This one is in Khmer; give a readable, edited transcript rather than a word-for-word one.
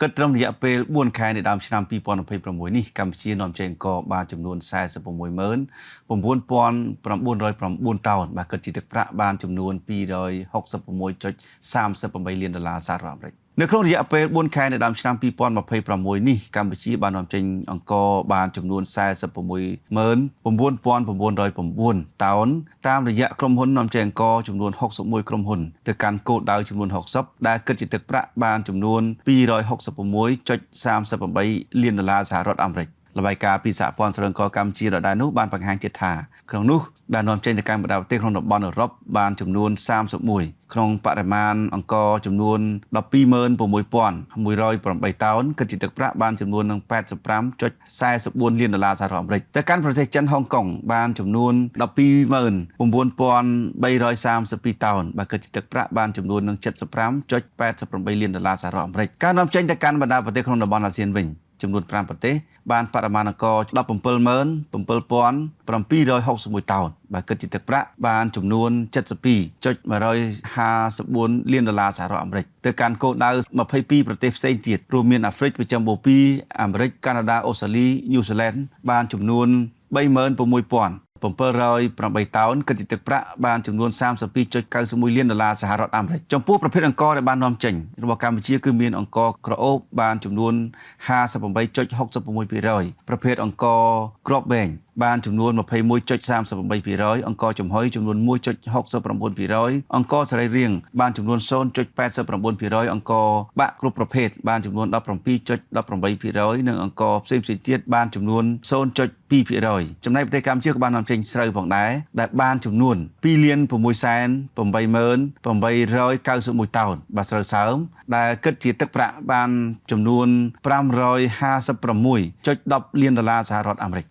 គិតត្រឹមរយៈពេល4ខែនៃដើមឆ្នាំ2026នេះកម្ពុជានាំចេញអង្គបានចំនួន46,909,909តោនបាទគិតជាទឹកប្រាក់បានចំនួន266.38លានដុល្លារសហរដ្ឋអាមេរិកនៅក្នុងរយៈពេល4ខែនៃដើមឆ្នាំ2026នេះកម្ពុជាបាននាំចេញអង្គបានចំនួន46,909,909តោនតាមរយៈក្រុមហ៊ុននាំចេញអង្គចំនួន61ក្រុមហ៊ុនទៅកាន់គោលដៅចំនួន60ដែលគិតជាទឹកប្រាក់បានចំនួន266.38លានដុល្លារសហរដ្ឋអាមេរិករបាយការណ៍ពីសហព័ន្ធស្រូវអង្ករកម្ពុជាដដែលនោះបានបង្ហាញទៀតថាក្នុងនោះដែលនាំចេញទៅកាន់បណ្ដាប្រទេសក្នុងតំបន់អឺរ៉ុបបានចំនួន31ក្នុងបរិមាណអង្ករចំនួន126,108តោនគិតជាទឹកប្រាក់បានចំនួននឹង85.44លានដុល្លារសហរដ្ឋអាមេរិកទៅកាន់ប្រទេសចិនហុងកុងបានចំនួន129,332តោនបើគិតជាទឹកប្រាក់បានចំនួននឹង75.88លានដុល្លារសហរដ្ឋអាមេរិកការនាំចេញទៅកាន់បណ្ដាប្រទេសក្នុងតំបន់អាស៊ានវិញចំនួន5ប្រទេសបានបរិមាណអង្ករ177,761តោនបើគិតជាទឹកប្រាក់បានចំនួន72.154លានដុល្លារសហរដ្ឋអាមេរិកទៅកាន់គោលដៅ22ប្រទេសផ្សេងទៀតរួមមានអាហ្វ្រិកប្រចាំបូព៌ីអាមេរិកកាណាដាអូស្ត្រាលីញូហ្សេឡង់បានចំនួន36,708តោនគិតជាទឹកប្រាក់បានចំនួន32.91លានដុល្លារសហរដ្ឋអាមេរិកចំពោះប្រភេទអង្ករដែលបាននាំចេញរបស់កម្ពុជាគឺមានអង្ករក្រអូបបានចំនួន58.66%ប្រភេទអង្ករគ្រាប់វែងបានចំនួន21.38%អង្ករចំហុយចំនួន1.69%អង្ករសរីរាង្គបានចំនួន0.89%អង្ករបាក់គ្រប់ប្រភេទបានចំនួន17.18%និងអង្ករផ្សេងៗទៀតបានចំនួន0.2%ចំណែកប្រទេសកម្ពុជាក៏បាននាំចេញស្រូវផងដែរដែលបានចំនួន2,688,891តោនបាទស្រូវសើមដែលគិតជាទឹកប្រាក់បានចំនួន556.10លានដុល្លារសហរដ្ឋអាមេរិក